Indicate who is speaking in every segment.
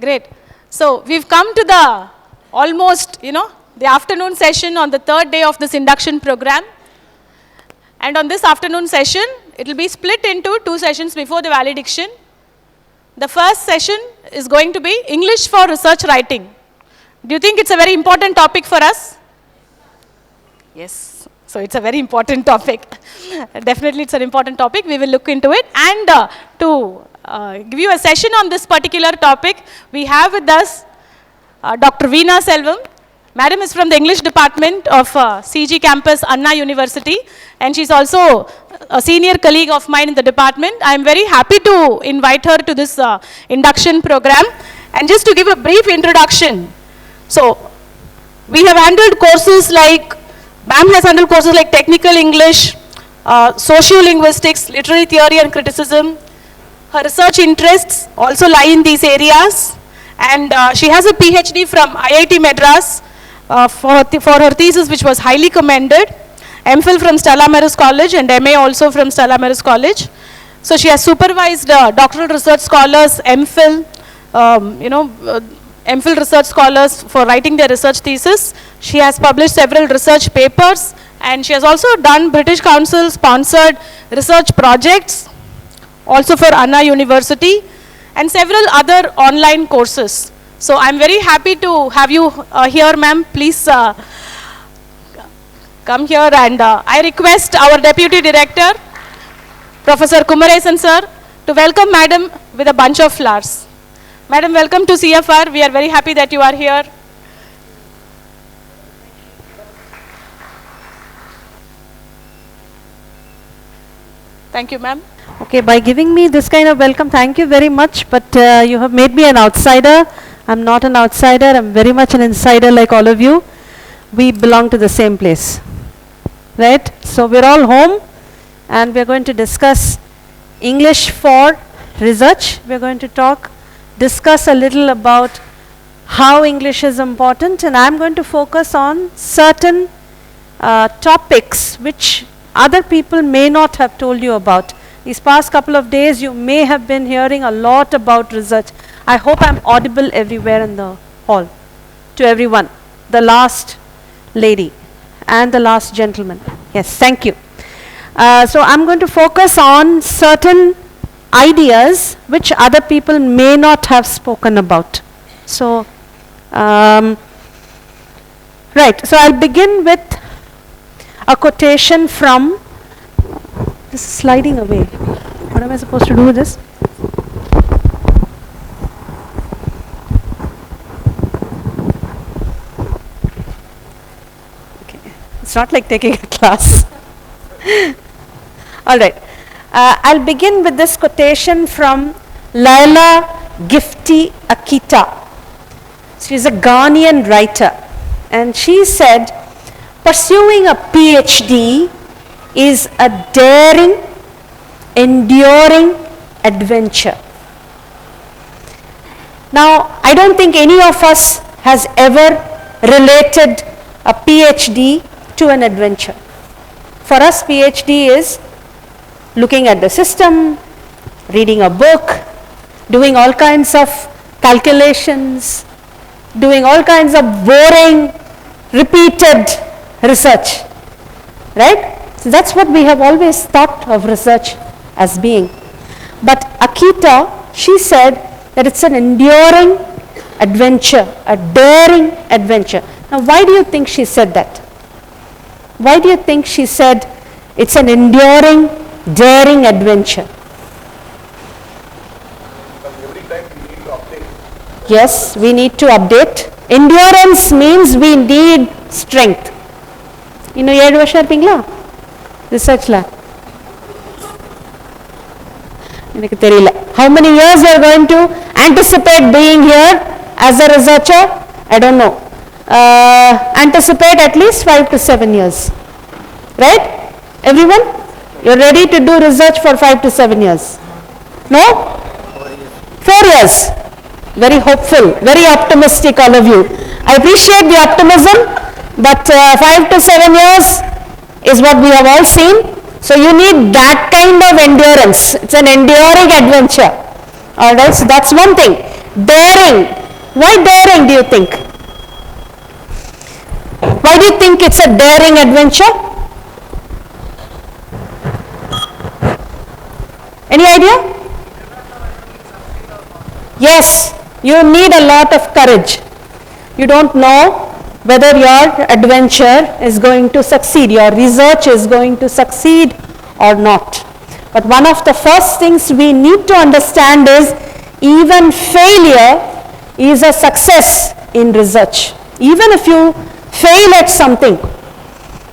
Speaker 1: Great. So we've come to the almost, the afternoon session on the third day of this induction program. And on this afternoon session, it will be split into two sessions before the valediction. The first session is going to be English for research writing. Do you think it's a very important topic for us? Yes. So it's a very important topic. Definitely it's an important topic. We will look into it. And to give you a session on this particular topic, we have with us Dr. Veena Selvam. Madam is from the English department of CG campus, Anna University, and she's also a senior colleague of mine in the department. I'm very happy to invite her to this induction program. And just to give a brief introduction, so we have handled courses like, ma'am has handled courses like technical English, sociolinguistics, literary theory and criticism. Her research interests also lie in these areas. And she has a PhD from IIT Madras for her thesis, which was highly commended. MPhil from Stella Maris College and MA also from Stella Maris College. So she has supervised doctoral research scholars, MPhil, MPhil research scholars for writing their research thesis. She has published several research papers, and she has also done British Council sponsored research projects, also for Anna University, and several other online courses. So I'm very happy to have you here, ma'am. Please come here, and I request our Deputy Director, Professor Kumaresan sir, to welcome Madam with a bunch of flowers. Madam, welcome to CFR. We are very happy that you are here. Thank you, ma'am.
Speaker 2: Okay, by giving me this kind of welcome, thank you very much, but you have made me an outsider. I'm not an outsider, I'm very much an insider like all of you. We belong to the same place, right? So we're all home, and we're going to discuss English for research. We're going to discuss a little about how English is important, and I'm going to focus on certain topics which other people may not have told you about. These past couple of days, you may have been hearing a lot about research. I hope I'm audible everywhere in the hall, to everyone, the last lady and the last gentleman. Yes, thank you. So I'm going to focus on certain ideas which other people may not have spoken about. So, right, so I'll begin with a quotation from, this is sliding away. What am I supposed to do with this? Okay, it's not like taking a class. All right. I'll begin with this quotation from Laila Gifty Akita. She's a Ghanaian writer, and she said, pursuing a PhD is a daring, enduring adventure. Now, I don't think any of us has ever related a PhD to an adventure. For us, PhD is looking at the system, reading a book, doing all kinds of calculations, doing all kinds of boring, repeated research, right? So that's what we have always thought of research as being. But Akita, she said that it's an enduring adventure, a daring adventure. Now, why do you think she said that? Why do you think she said it's an enduring, daring adventure?
Speaker 3: Every time we need to update.
Speaker 2: Yes, we need to update. Endurance means we need strength. You know, 7 வருஷம் இருப்பீங்களா ரிசர்ச்ல? எனக்கு தெரியல. How many years you are going to anticipate being here as a researcher? I don't know. Anticipate at least 5 to 7 years. Right? Everyone? You're ready to do research for 5 to 7 years? No? 4 years. Very hopeful, very optimistic, all of you. I appreciate the optimism, but 5 to 7 years is what we have all seen. So you need that kind of endurance. It's an enduring adventure. Alright, so that's one thing. Daring. Why daring, do you think? Why do you think it's a daring adventure? Any idea? Yes, you need a lot of courage. You don't know whether your adventure is going to succeed, your research is going to succeed or not. But one of the first things we need to understand is even failure is a success in research. Even if you fail at something,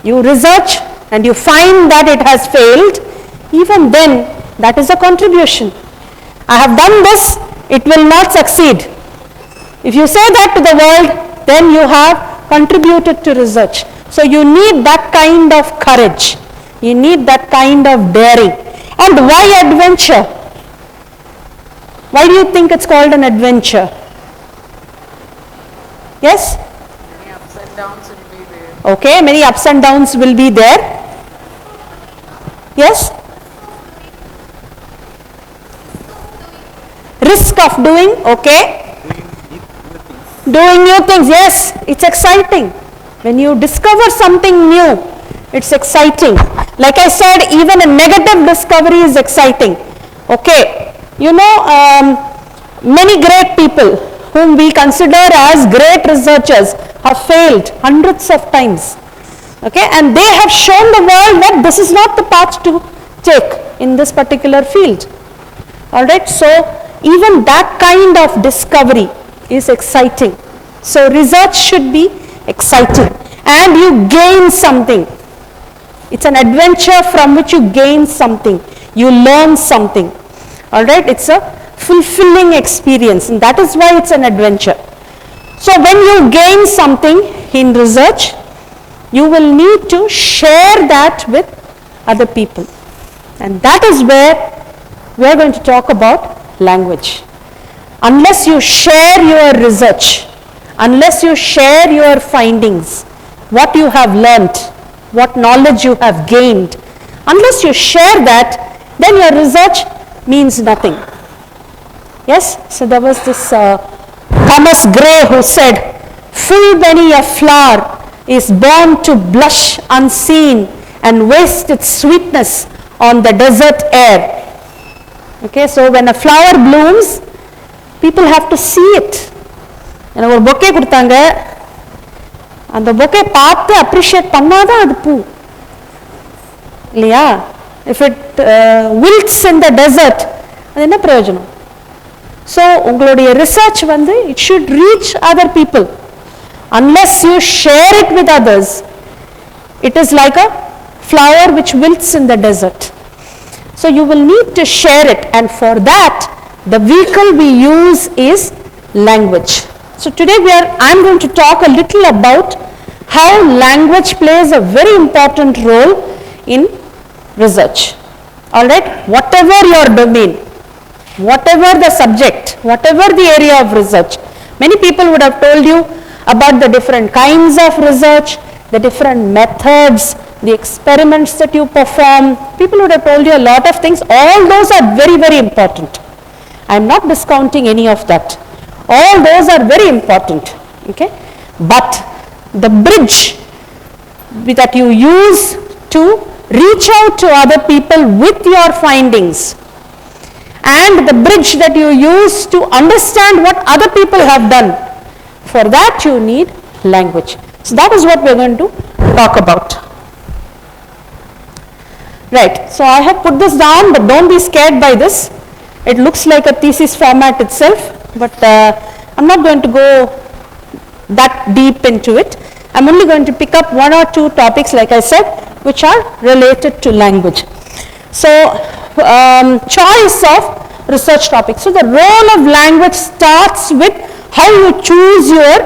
Speaker 2: you research and you find that it has failed, even then that is a contribution. I have done this, it will not succeed. If you say that to the world, then you have contributed to research. So you need that kind of courage. You need that kind of daring. And why adventure? Why do you think it's called an adventure? Yes?
Speaker 4: Many ups and downs will be there.
Speaker 2: Okay, many ups and downs will be there. Yes? Risk of doing, okay. Doing new things, yes, it's exciting. When you discover something new, it's exciting. Like I said, even a negative discovery is exciting. Okay, you know, many great people whom we consider as great researchers have failed hundreds of times. Okay, and they have shown the world that this is not the path to take in this particular field. All right, so even that kind of discovery is exciting. So research should be exciting and you gain something. It's an adventure from which you gain something. You learn something. All right, it's a fulfilling experience and that is why it's an adventure. So when you gain something in research, you will need to share that with other people. And that is where we are going to talk about language. Unless you share your research, unless you share your findings, what you have learnt, what knowledge you have gained, unless you share that, then your research means nothing. Yes, so there was this Thomas Gray who said, full many a flower is born to blush unseen and waste its sweetness on the desert air. Okay, so when a flower blooms, people have to see it. எனக்கு ஒரு bouquet கொடுத்தாங்க, அந்த bouquet பார்த்து appreciate பண்ணாதான் அது பூ இல்லையா? If it wilts in the desert, அது என்ன பிரயோஜனம்? So உங்களுடைய research வந்து it should reach other people. Unless you share it with others, it is like a flower which wilts in the desert. So you will need to share it, and for that the vehicle we use is language. So today I am going to talk a little about how language plays a very important role in research. All right, whatever your domain, whatever the subject, whatever the area of research, many people would have told you about the different kinds of research, the different methods, the experiments that you perform. People would have told you a lot of things. All those are very, very important. I am not discounting any of that. All those are very important. Okay, but the bridge that you use to reach out to other people with your findings, and the bridge that you use to understand what other people have done, for that you need language. So that is what we are going to talk about. Right, so I have put this down, but don't be scared by this. It looks like a thesis format itself, but I'm not going to go that deep into it. I'm only going to pick up one or two topics, like I said, which are related to language. So choice of research topics. So the role of language starts with how you choose your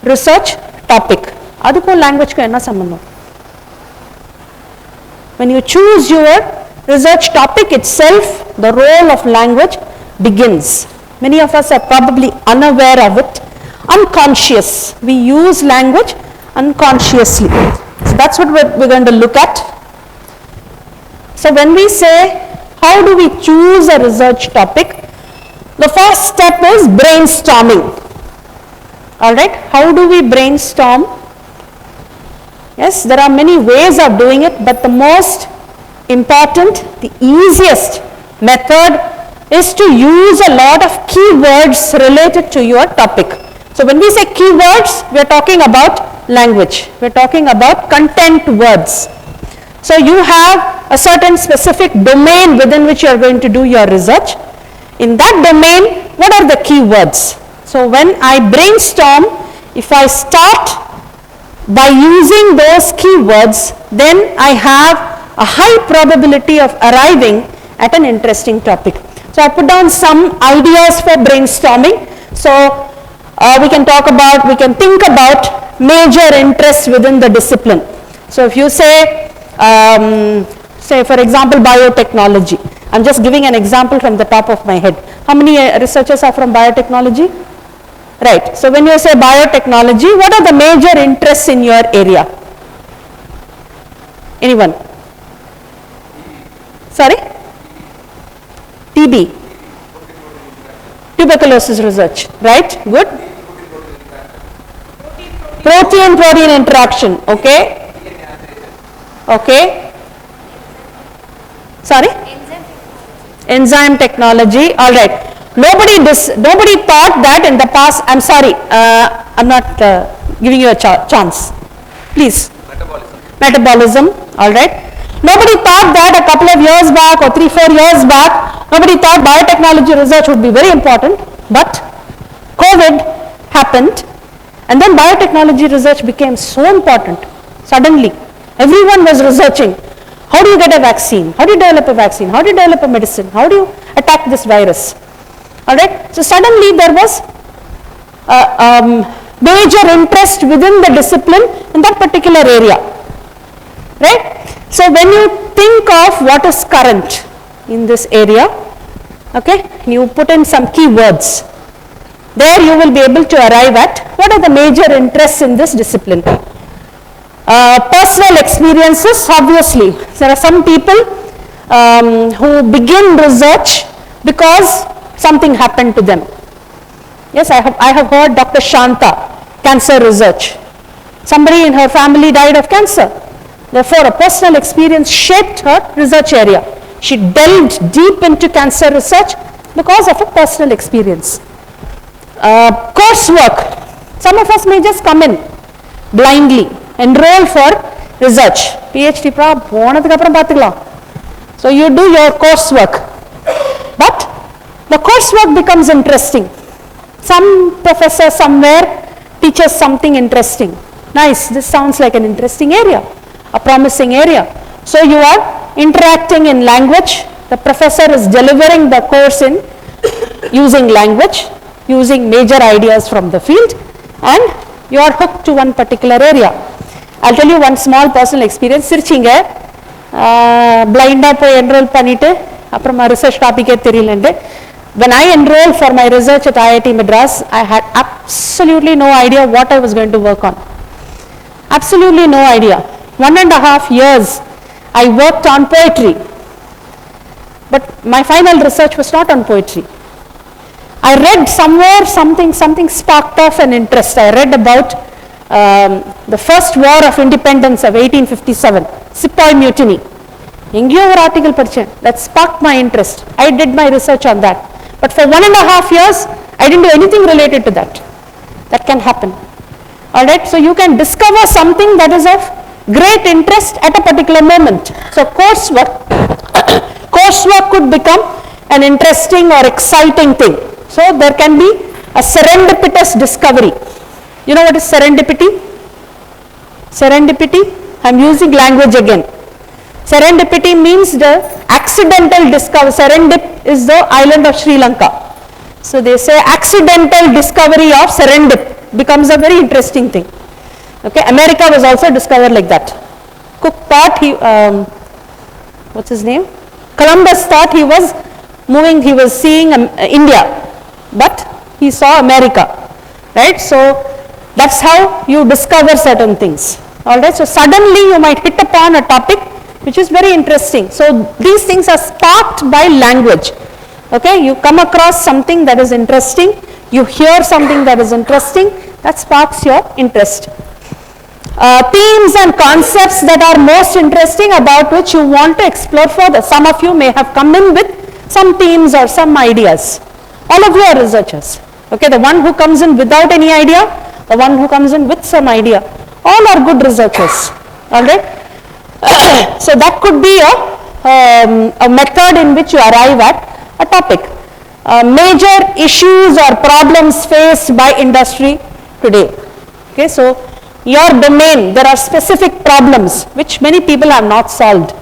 Speaker 2: research topic. Adukku language ku enna sambandham? When you choose your research topic itself, the role of language begins. Many of us are probably unaware of it, unconscious. We use language unconsciously. So that's what we're going to look at. So when we say, how do we choose a research topic? The first step is brainstorming. All right, how do we brainstorm? Yes, there are many ways of doing it, but the most important, the easiest method is to use a lot of keywords related to your topic. So when we say keywords, we are talking about language. We are talking about content words. So you have a certain specific domain within which you are going to do your research. In that domain, what are the keywords? So when I brainstorm, if I start by using those keywords, then I have a high probability of arriving at an interesting topic. So I put down some ideas for brainstorming. So we can think about major interests within the discipline. So if you say for example biotechnology, I'm just giving an example from the top of my head. How many researchers are from biotechnology? Right. So when you say biotechnology, what are the major interests in your area? Anyone? Sorry? TB. Tuberculosis research. Right? Good. Protein-protein interaction. Okay. Okay. Sorry? Enzyme technology. All right. Nobody thought that in the past. I'm sorry. I'm not giving you a chance. Please. Metabolism. All right. Nobody thought that a couple of years back or 3-4 years back. Nobody thought biotechnology research would be very important. But COVID happened, and then biotechnology research became so important. Suddenly, everyone was researching. How do you get a vaccine? How do you develop a vaccine? How do you develop a medicine? How do you attack this virus? All right. So suddenly there was major interest within the discipline in that particular area. Right. So when you think of what is current in this area, okay, you put in some keywords. There you will be able to arrive at what are the major interests in this discipline. Personal experiences, obviously. There are some people who begin research because something happened to them. Yes, I have heard Dr. Shanta, cancer research. Somebody in her family died of cancer. Therefore, a personal experience shaped her research area. She delved deep into cancer research because of a personal experience. Coursework. Some of us may just come in blindly, enroll for research. PhD So you do your coursework. But the coursework becomes interesting. Some professor somewhere teaches something interesting. Nice, this sounds like an interesting area, a promising area. So you are interacting in language. The professor is delivering the course in using language, using major ideas from the field, and you are hooked to one particular area. I'll tell you one small personal experience. Sirchinga blind up enroll pannite apram research topic theriyalende. When I enrolled for my research at IIT Madras, I had absolutely no idea what I was going to work on. Absolutely no idea. 1.5 years I worked on poetry, but my final research was not on poetry. I read somewhere something sparked off an interest. I read about the first war of independence of 1857, Sepoy Mutiny. Engiyo or article padichen that sparked my interest. I did my research on that. But for 1.5 years, I didn't do anything related to that. That can happen. All right. So you can discover something that is of great interest at a particular moment. So coursework could become an interesting or exciting thing. So there can be a serendipitous discovery. You know what is serendipity? Serendipity, I'm using language again. Serendipity means the accidental discovery. Serendip is the island of Sri Lanka. So they say accidental discovery of Serendip becomes a very interesting thing. Okay, America was also discovered like that. Cook thought what's his name? Columbus thought he was moving, he was seeing India, but he saw America, right? So that's how you discover certain things. All right, so suddenly you might hit upon a topic which is very interesting. So these things are sparked by language. Okay, you come across something that is interesting, you hear something that is interesting, that sparks your interest. Themes and concepts that are most interesting, about which you want to explore further. Some of you may have come in with some themes or some ideas. All of you are researchers. Okay, the one who comes in without any idea, the one who comes in with some idea, all are good researchers. All right. So that could be a method in which you arrive at a topic. Major issues or problems faced by industry today. Okay, so your domain, there are specific problems which many people have not solved.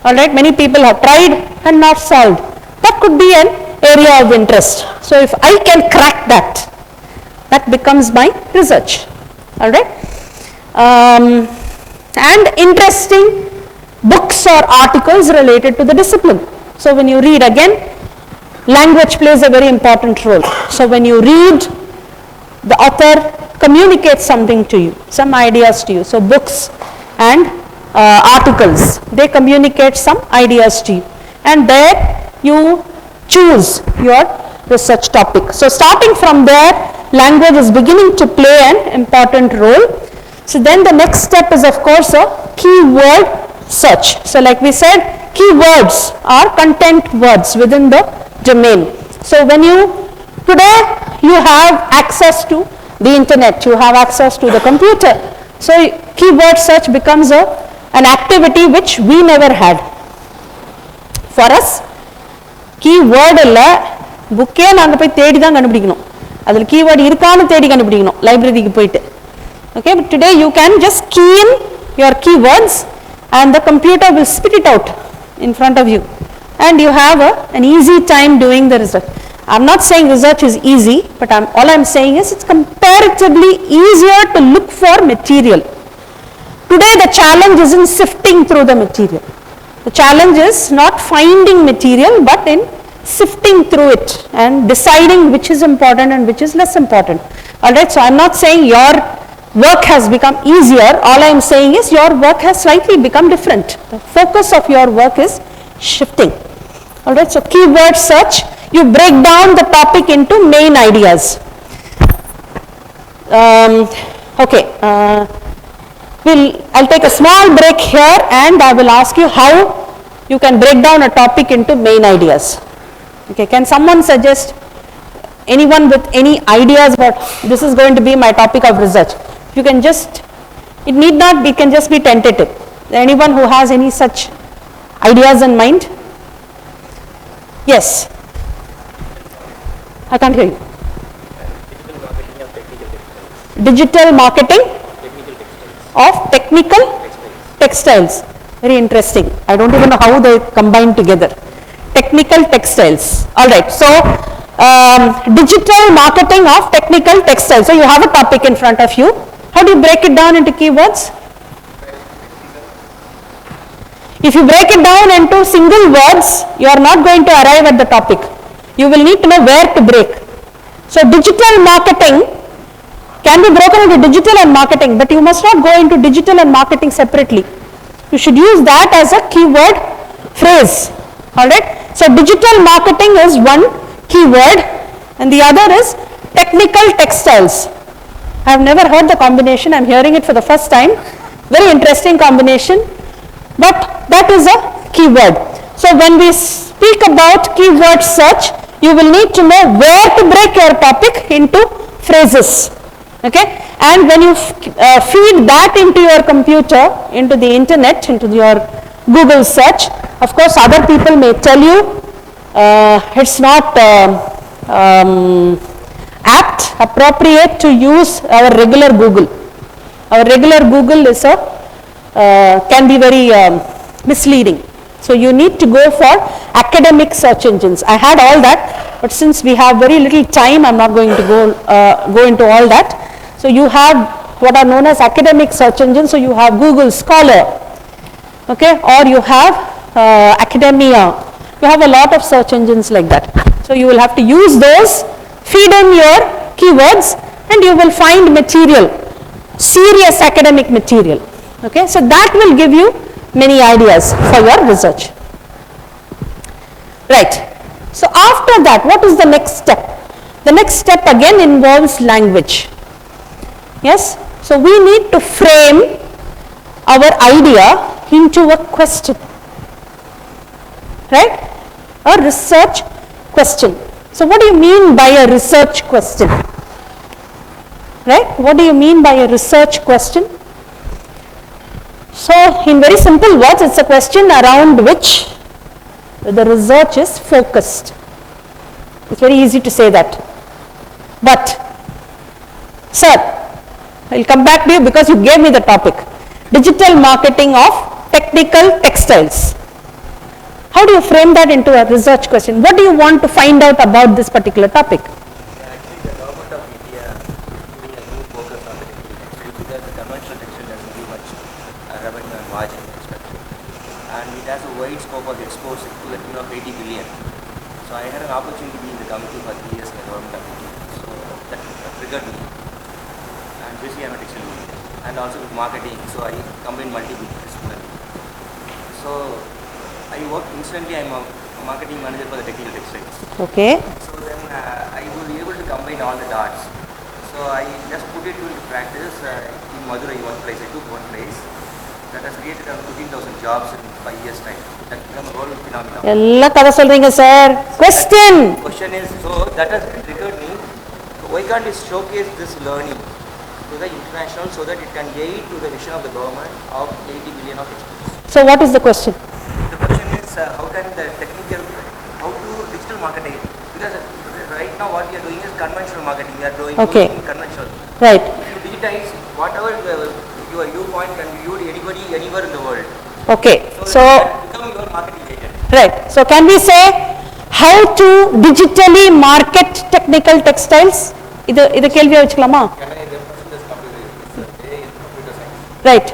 Speaker 2: All right, many people have tried and not solved. That could be an area of interest. So if I can crack that, that becomes my research. All right. And interesting books or articles related to the discipline. So when you read, again, language plays a very important role. So when you read, the author communicates something to you, some ideas to you. So books and articles, they communicate some ideas to you. And there you choose your research topic. So starting from there, language is beginning to play an important role. So then the next step is, of course, a keyword search. So like we said, keywords are content words within the domain. So when today you have access to the internet, you have access to the computer. So keyword search becomes an activity which we never had. For us, keyword illa book naanga poi thedi dhaan kandupidikanum. Adil keyword irukanu thedi kandupidikanum library ku poitte. Okay, but today you can just key in your keywords and the computer will spit it out in front of you, and you have an easy time doing the research. I'm not saying research is easy, but all I'm saying is it's comparatively easier to look for material. Today the challenge is in sifting through the material. The challenge is not finding material, but in sifting through it and deciding which is important and which is less important. All right, so I'm not saying your work has become easier. All I'm saying is your work has slightly become different. The focus of your work is shifting. All right, so keyword search, you break down the topic into main ideas. I'll take a small break here and I will ask you how you can break down a topic into main ideas. Okay, can someone suggest, anyone with any ideas about this is going to be my topic of research? You can just, it need not, it can just be tentative. Anyone who has any such ideas in mind? Yes. I can't hear you. Digital marketing of technical textiles. Very interesting. I don't even know how they combine together. Technical textiles. All right. So, digital marketing of technical textiles. So, you have a topic in front of you. How do you break it down into keywords? If you break it down into single words, you are not going to arrive at the topic. You will need to know where to break. So, digital marketing can be broken into digital and marketing, but you must not go into digital and marketing separately. You should use that as a keyword phrase. Alright. So, digital marketing is one keyword and the other is technical textiles. I have never heard the combination. I am hearing it for the first time. Very interesting combination, but that is a keyword. So, when we speak about keyword search, you will need to know where to break your topic into phrases. Okay, and when you feed that into your computer, into the internet, into your Google search, of course other people may tell you it's not apt, appropriate to use our regular Google. Our regular Google is can be very misleading. So you need to go for academic search engines. I had all that, but since we have very little time, I'm not going to go into all that. So you have what are known as academic search engines. So you have Google Scholar, okay, or you have Academia. You have a lot of search engines like that. So you will have to use those, feed in your keywords, and you will find material, serious academic material. Okay, so that will give you many ideas for your research. Right. So after that, what is the next step? The next step again involves language. Yes? So we need to frame our idea into a question. Right? A research question. So what do you mean by a research question? Right? What do you mean by a research question? So in very simple words, it's a question around which the research is focused. It's very easy to say that. But, sir, I'll come back to you because you gave me the topic. Digital marketing of technical textiles. How do you frame that into a research question? What do you want to find out about this particular topic?
Speaker 5: Actually, the government of India is putting a new focus on the technical textile because the conventional textile doesn't give much revenue and margin expected. And it has a wide scope of exports to the tune of 80 billion. So I had an opportunity to be in the committee for 3 years in the government of India. So that triggered me. And basically I'm a textile engineer. And also with marketing, so I combine multidisciplinary. So I work instantly, I'm a marketing manager for the technical textiles.
Speaker 2: Okay.
Speaker 5: So then I was able to combine all the dots. So I just put it into practice in Madurai, one place. I took one place that has created around 15,000 jobs in 5 years' time. That became a whole phenomenon.
Speaker 2: எல்லா கதை சொல்றீங்க sir. Question.
Speaker 5: Question is, so that has triggered me. So why can't we showcase this learning to the international so that it can aid to the vision of the government of 80 billion of exports?
Speaker 2: So what is the question?
Speaker 5: The question is how can the technical, how to digital marketing, because right now what we are doing is conventional marketing, we are doing
Speaker 2: Okay.
Speaker 5: conventional.
Speaker 2: Right.
Speaker 5: If you digitize, whatever your viewpoint can be viewed anybody, anywhere in the world.
Speaker 2: Okay. So,
Speaker 5: it can become your marketing agent.
Speaker 2: right. So can we say how to digitally market technical textiles? இது கேள்வியா வச்சுக்கலாமா?
Speaker 3: Can I represent this computer? It's a computer science.
Speaker 2: Right.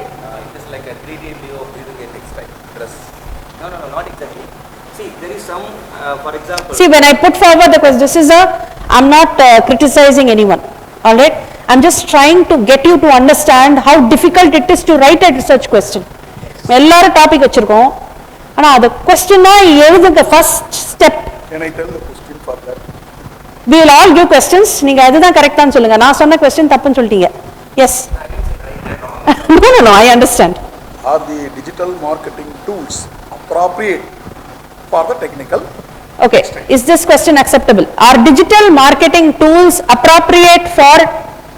Speaker 3: It is like a 3D view of using a textile dress.
Speaker 5: No, not exactly. See, there is some, for example.
Speaker 2: See, when I put forward the question, I'm not criticizing anyone. All right. I'm just trying to get you to understand how difficult it is to write a research question. எல்லாரும் topic வச்சிருக்கோம். ஆனா அந்த क्वेश्चनா எழுதுங்க first step.
Speaker 3: Can I tell the question for that?
Speaker 2: We will all give questions. நீங்க அதுதான் கரெக்ட்டான்னு சொல்லுங்க. நான் சொன்ன question தப்புன்னு சொல்லிட்டீங்க. Yes. No, I understand.
Speaker 3: Are the digital marketing tools appropriate for the technical?
Speaker 2: Okay. Is this question acceptable? Are digital marketing tools appropriate for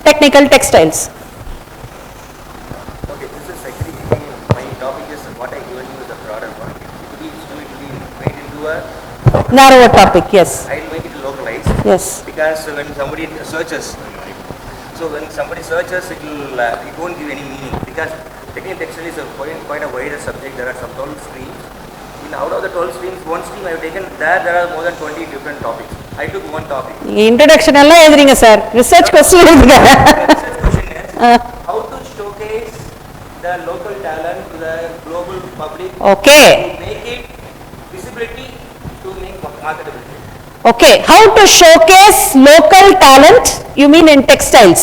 Speaker 2: technical textiles?
Speaker 5: Okay, this is actually my topic is what I given you is a broader one. It will be made into a,
Speaker 2: Narrower topic, yes.
Speaker 5: I will make it localized.
Speaker 2: Yes.
Speaker 5: Because when somebody searches, so when somebody searches, it won't give any meaning because technical textile is quite a wider subject. There are some 12 streams. Out of the 12 streams, one stream I have taken, there are more than 20 different topics. I took one topic.
Speaker 2: Introduction எல்லாம் எழுதுறீங்க sir. Research question எழுதுங்க.
Speaker 5: The research question is how to showcase the local talent to the global public.
Speaker 2: Okay.
Speaker 5: To make it visibility to make marketability.
Speaker 2: Okay. How to showcase local talent? You mean in textiles?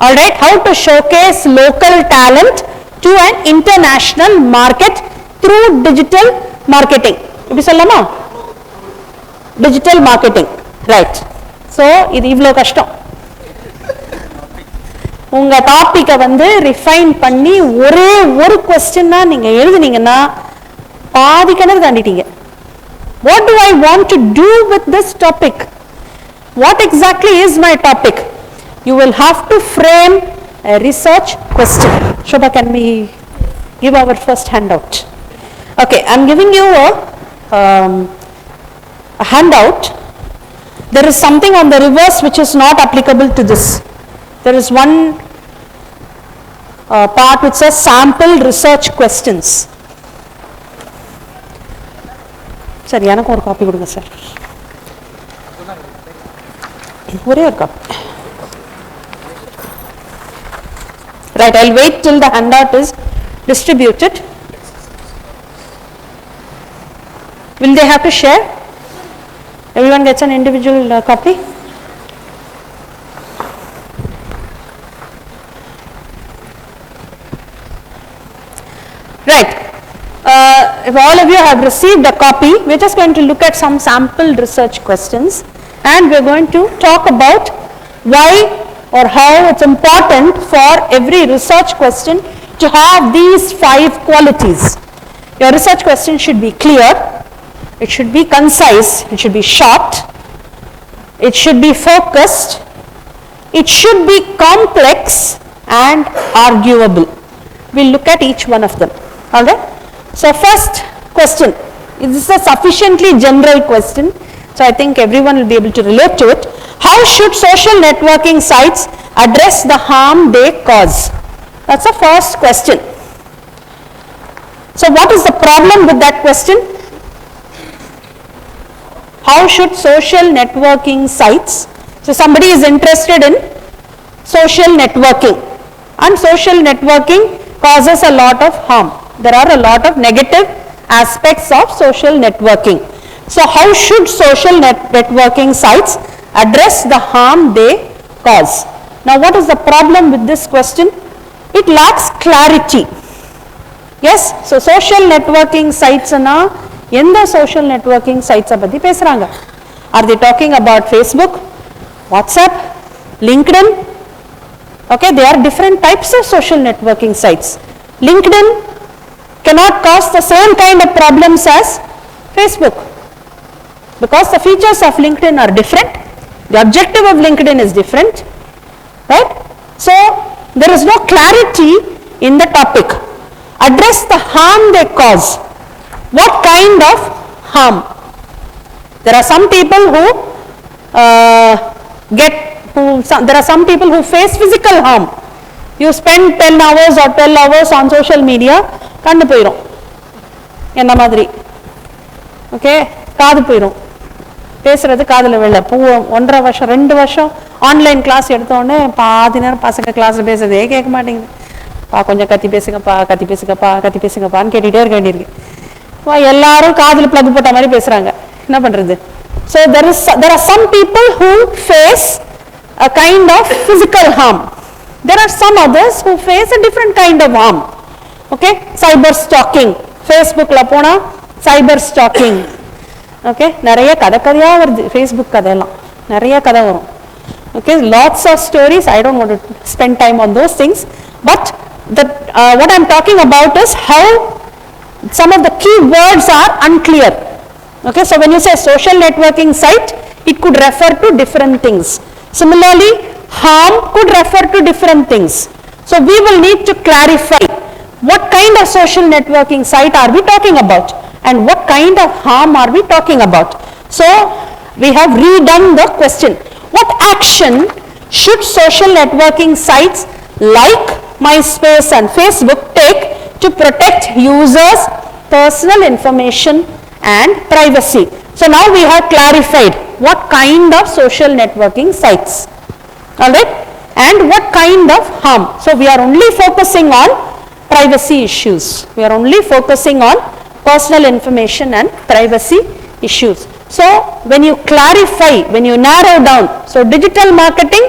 Speaker 2: All right. How to showcase local talent to an international market through digital marketing. இப்படி சொல்லலாமா? Digital marketing. Right. So இது இவ்ளோ கஷ்டம். உங்க டாபிக்கை வந்து refine பண்ணி ஒரே ஒரு கொஸ்டின் தான் நீங்க எழுதுனீங்கன்னா பாதி கிணறு தாண்டிட்டீங்க. What do I want to do with this topic? What exactly is my topic? You will have to frame a research question. Shobha, can we give our first handout? Okay, I'm giving you a handout. There is something on the reverse which is not applicable to this. There is one part which says sample research questions. Sir எனக்கும் ஒரு copy கொடுங்க sir. ஒரே ஒரு copy. Right, I'll wait till the handout is distributed. Will they have to share? Everyone gets an individual copy? Right. if all of you have received a copy, we're just going to look at some sample research questions, and we're going to talk about why or how it's important for every research question to have these 5 qualities. Your research question should be clear, it should be concise, it should be short, it should be focused, it should be complex and arguable. We'll look at each one of them. Alright? So first question, this is a sufficiently general question, so I think everyone will be able to relate to it. How should social networking sites address the harm they cause? That's the first question. So what is the problem with that question? How should social networking sites, so somebody is interested in social networking, and social networking causes a lot of harm. There are a lot of negative aspects of social networking. So how should social networking sites address the harm they cause? Now what is the problem with this question? It lacks clarity. Yes, so social networking sites na எந்த social networking sites பத்தி பேசுறாங்க? Are they talking about Facebook, WhatsApp, LinkedIn? Okay, they are different types of social networking sites. LinkedIn cannot cause the same kind of problems as Facebook because the features of LinkedIn are different, the objective of LinkedIn is different, right? So there is no clarity in the topic. Address the harm they cause. What kind of harm? There are some people who there are some people who face physical harm. You spend 10 hours or 12 hours on social media, kandu poirum enna madri, okay, kaadu poirum, பேசுறது காதுல விழ. 1.5 வருஷம் 2 வருஷம் online class எடுத்தோடனே பாதி நேரம் பசங்க கிளாஸ்ல பேசுறதே கேட்க மாட்டேங்குது. கொஞ்சம் கத்தி பேசுங்கப்பா, கத்தி பேசுங்கப்பா, கத்தி பேசுங்கப்பான்னு கேட்டுட்டே இருக்க வேண்டியிருக்கு. எல்லாரும் காதுல பிளக் போட்ட மாதிரி பேசுறாங்க, என்ன பண்றது? So there are some people who face a kind of physical harm. There are some others who face a different kind of harm. Okay, cyber stalking. Facebook la pona cyber stalking. Okay, நிறைய கதையா வருது Facebook கதையெல்லாம், நிறைய கதை வரும். Okay, lots of stories. I don't want to spend time on those things, but what I'm talking about is how some of the key words are unclear. Okay, so when you say social networking site, it could refer to different things. Similarly, harm could refer to different things. So we will need to clarify what kind of social networking site are we talking about and what kind of harm are we talking about. So we have redone the question. What action should social networking sites like MySpace and Facebook take to protect users' personal information and privacy? So now we have clarified what kind of social networking sites, alright, and what kind of harm. So we are only focusing on privacy issues. We are only focusing on personal information and privacy issues. So when you clarify, when you narrow down, so digital marketing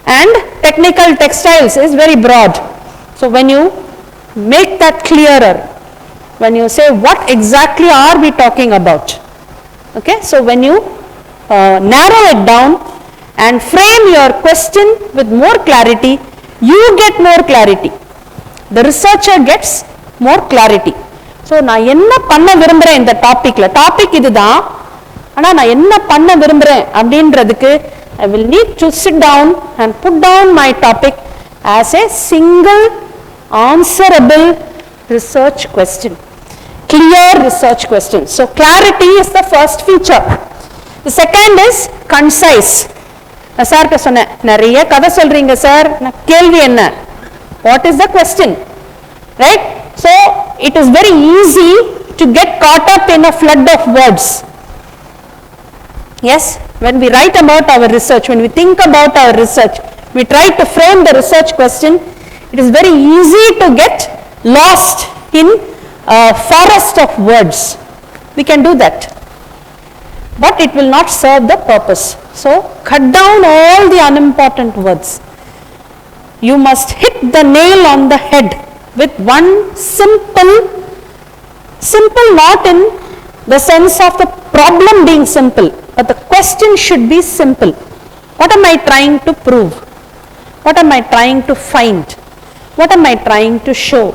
Speaker 2: and technical textiles is very broad. So when you make that clearer, when you say what exactly are we talking about, okay, so when you narrow it down and frame your question with more clarity, you get more clarity, the researcher gets more clarity. So நான் என்ன பண்ண விரும்புறேன் இந்த டாபிக்ல, topic இதுதான், ஆனா நான் என்ன பண்ண விரும்புறேன் அப்படின்றதுக்கு I will need to sit down and put down my topic as a single answerable research question, clear research question. So clarity is the first feature. The second is concise. நான் சார்கிட்ட சொன்னேன், நிறைய கதை சொல்றீங்க சார், நான் கேள்வி என்ன, what is the question, right? So it is very easy to get caught up in a flood of words. Yes, when we write about our research, when we think about our research, we try to frame the research question, it is very easy to get lost in a forest of words. We can do that, but it will not serve the purpose. So cut down all the unimportant words. You must hit the nail on the head with one simple Simple not in the sense of the problem being simple, but the question should be simple. What am I trying to prove? What am I trying to find? What am I trying to show?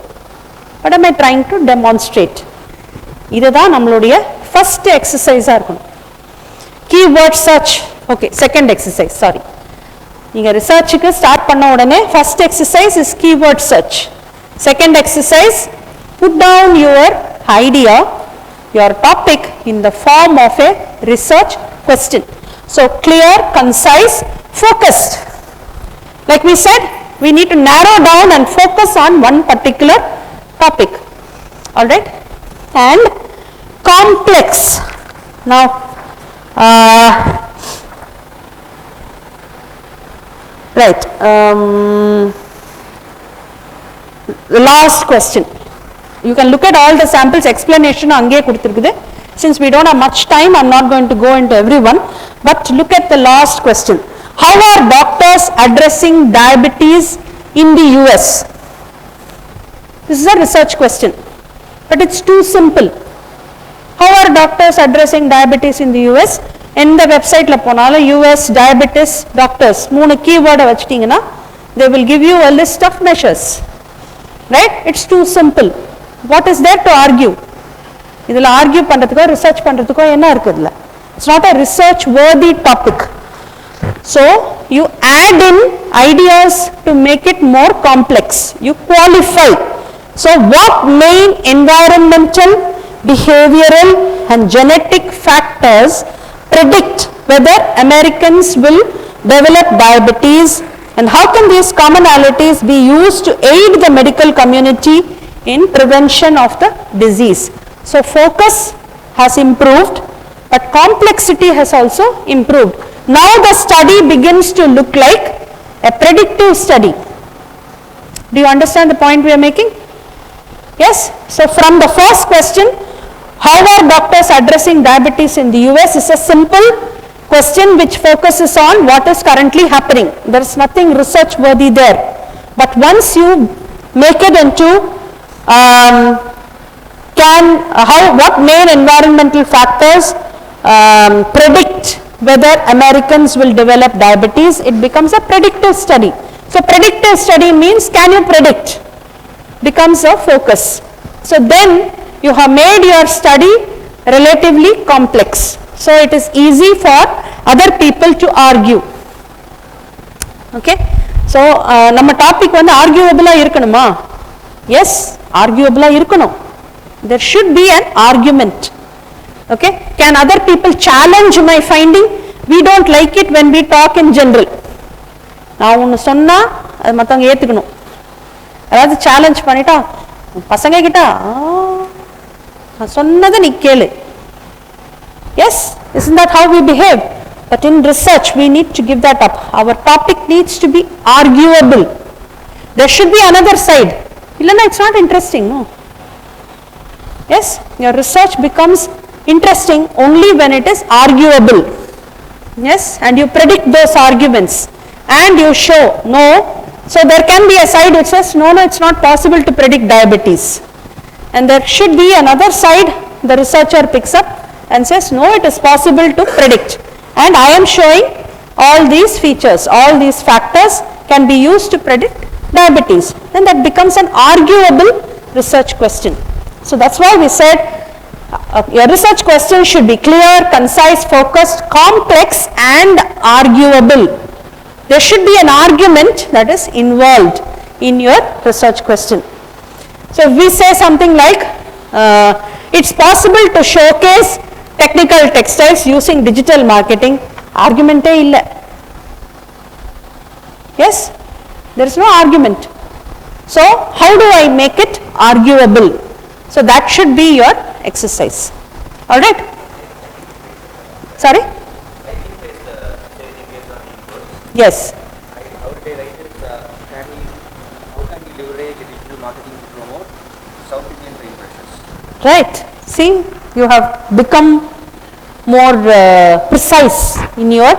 Speaker 2: What am I trying to demonstrate? இதுதான் நம்மளுடைய first exercise இருக்கும். Keyword search. Okay, second exercise, sorry. நீங்க ரிசர்ச்சுக்கு start பண்ண உடனே first exercise is keyword search. Second exercise, put down your idea, your topic in the form of a research question. So clear, concise, focused. Like we said, we need to narrow down and focus on one particular topic. All right? And complex. Now, right. The last question. You can look at all the samples, explanation ange kuduthirukkude. Since we don't have much time, I'm not going to go into everyone, but look at the last question. How are doctors addressing diabetes in the US? This is a research question, but it's too simple. How are doctors addressing diabetes in the US? In the website la ponala US diabetes doctors moonu keyword vechittingana they will give you a list of measures, right? It's too simple. What is there to argue? Idhula argue pandradhukku research pandradhukku enna irukku idhula? It's not a research worthy topic. So you add in ideas to make it more complex. You qualify. So what main environmental, behavioral and genetic factors predict whether Americans will develop diabetes, and how can these commonalities be used to aid the medical community in prevention of the disease? So focus has improved, but complexity has also improved. Now the study begins to look like a predictive study. Do you understand the point we are making? Yes? So from the first question, how are doctors addressing diabetes in the US, is a simple question which focuses on what is currently happening. There is nothing research worthy there. But once you make it into what main environmental factors predict whether Americans will develop diabetes, it becomes a predictive study. So predictive study means can you predict? Becomes a focus. So then you have made your study relatively complex. So it is easy for other people to argue. Okay? So நம்ம topic வந்து arguable இருக்கணுமா? Yes, arguable இருக்கணும். There should be an argument. Okay? Can other people challenge my finding? We don't like it when we talk in general. நான் ஒன்று சொன்னா அது மற்றவங்க ஏற்றுக்கணும். அதாவது சேலஞ்ச் பண்ணிட்டா பசங்க கிட்ட நான் சொன்னதை நீ கேளு. Yes, isn't that how we behave? But in research we need to give that up. Our topic needs to be arguable. There should be another side. Illana, it's not interesting, no. Yes, your research becomes interesting only when it is arguable. Yes, and you predict those arguments and you show no. So there can be a side which says no, it's not possible to predict diabetes, and there should be another side the researcher picks up and says no, it is possible to predict, and I am showing all these features, all these factors can be used to predict diabetes. Then that becomes an arguable research question. So that's why we said your research question should be clear, concise, focused, complex and arguable. There should be an argument that is involved in your research question. So if we say something like it's possible to showcase technical textiles using digital marketing, argumente illa. Yes, there is no argument. So how do I make it arguable? So that should be your exercise. All right? Sorry? Yes.
Speaker 5: How would I write it? How can we leverage digital marketing to promote South Indian paintbrushes?
Speaker 2: Right. See, you have become more precise in your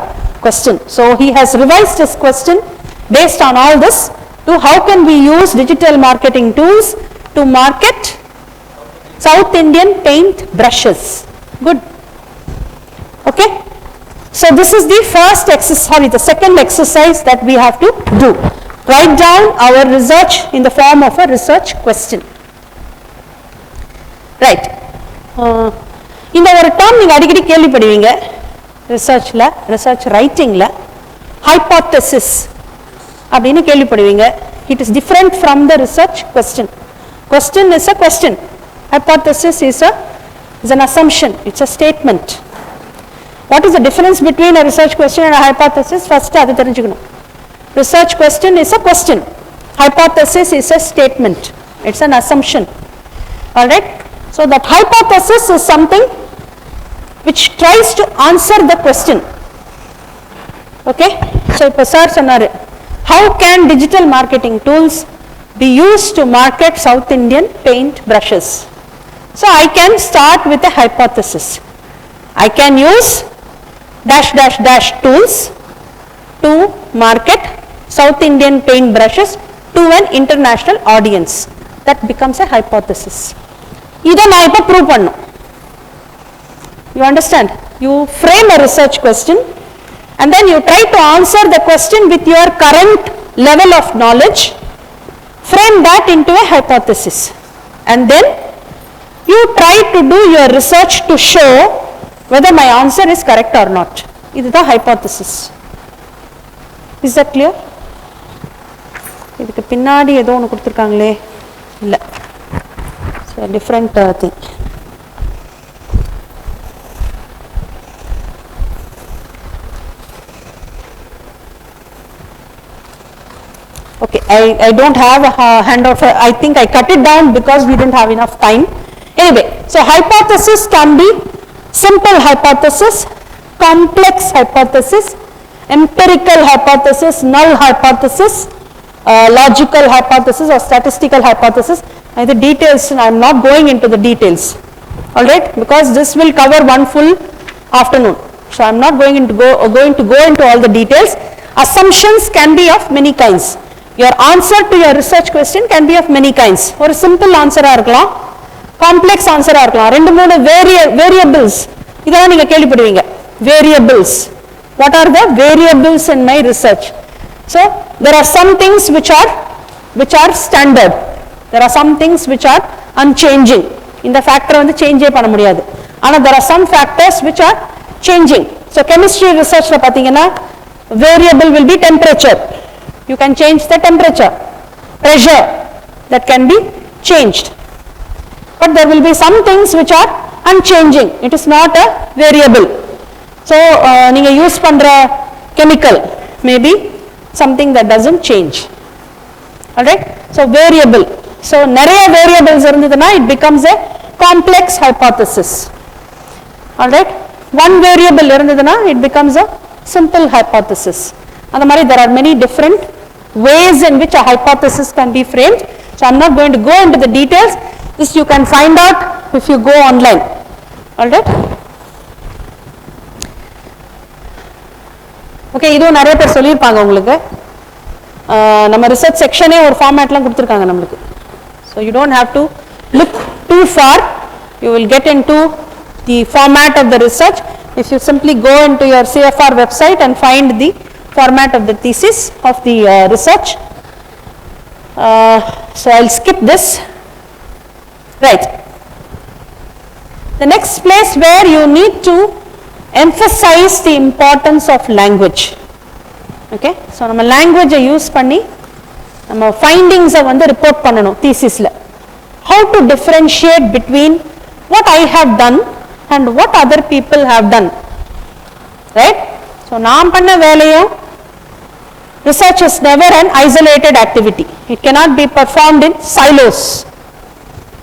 Speaker 2: question. So he has revised his question based on all this to how can we use digital marketing tools to market South Indian paint brushes. Good. Okay. So this is the first exercise, the second exercise that we have to do. Write down our research in the form of a research question. Right. இந்த ஒரு term நீங்க அடிக்கடி கேள்விப்படுவீங்க ரிசர்ச்ல, research ரைட்டிங்ல hypothesis அப்படின்னு கேள்விப்படுவீங்க. It is different from the research question. Question is a question. Hypothesis is an assumption. It's a statement. What is the difference between a research question and a hypothesis? First அது தெரிஞ்சுக்கணும். Research question is a question. Hypothesis is a statement. It's an assumption. Alright? So that hypothesis is something which tries to answer the question. Okay? So இப்போ sir சொன்னாரு, how can digital marketing tools be used to market South Indian paint brushes? So I can start with a hypothesis. I can use dash dash dash tools to market South Indian paint brushes to an international audience. That becomes a hypothesis. இதை நான் இப்போ prove பண்ணும். You understand? You frame a research question and then you try to answer the question with your current level of knowledge. Frame that into a hypothesis. And then you try to do your research to show whether my answer is correct or not. This is the hypothesis. Is that clear? இதுக்கு பின்னாடி ஏதோ ஒன்று கொடுத்துருக்காங்களே, இல்லை, it's a different thing. Okay, I don't have a handout. I think I cut it down because we didn't have enough time. Anyway, so hypothesis can be simple hypothesis, complex hypothesis, empirical hypothesis, null hypothesis, logical hypothesis or statistical hypothesis. The details, I am not going into the details, alright, because this will cover one full afternoon. So I am not going to go into all the details. Assumptions can be of many kinds. Your answer to your research question can be of many kinds. ஒரு simple answer இருக்கலாம், complex answer இருக்கலாம், ரெண்டு மூணு variables, இதெல்லாம் நீங்க கேள்விப்படுவீங்க. Variables. What are the variables in my research? So there are some things which are standard. There are some things which are unchanging. இந்த factor வந்து change பண்ண முடியாது. ஆனா there are some factors which are changing. So chemistry researchல பாத்தீங்கன்னா variable will be temperature. You can change the temperature. Pressure, that can be changed. But there will be some things which are unchanging. It is not a variable. So நீங்க use பண்ற chemical may be something that doesn't change. Alright? So variable. So நிறைய variables இருந்ததுன்னா it becomes a complex hypothesis. Alright? One variable இருந்ததுன்னா it becomes a simple hypothesis. அந்த மாதிரி there are many different ways in which a hypothesis can be framed. So I am not going to go into the details. This you can find out if you go online. Alright? Okay, இதுவும் நிறைய பேர் சொல்லியிருப்பாங்க உங்களுக்கு. நம்ம research செக்ஷனே ஒரு ஃபார்மேட்லாம் கொடுத்துருக்காங்க நம்மளுக்கு. So you don't have to look too far. You will get into the format of the research if you simply go into your CFR website and find the format of the thesis of the research. So I'll skip this. Right. The next place where you need to emphasize the importance of language. Okay, so நம்ம language use பண்ணி நம்ம findings வந்து report பண்ணணும் thesis ல. How to differentiate between what I have done and what other people have done. Right? So நாம் பண்ண வேலையும் research is never an isolated activity. It cannot be performed in silos.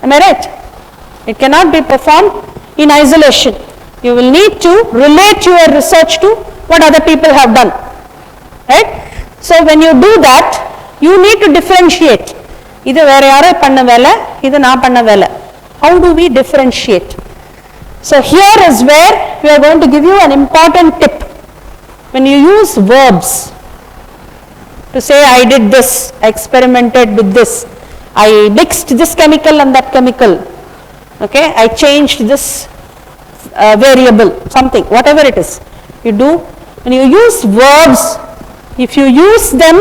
Speaker 2: Am I right? It cannot be performed in isolation. You will need to relate your research to what other people have done. Right? So when you do that, you need to differentiate. இது வேற யாரோ பண்ண வேலை, இது நான் பண்ண வேலை. How do we differentiate? So here is where we are going to give you an important tip. When you use verbs to say I did this, I experimented with this, I mixed this chemical and that chemical, Okay, I changed this variable, something, whatever it is. You do, when you use verbs, if you use them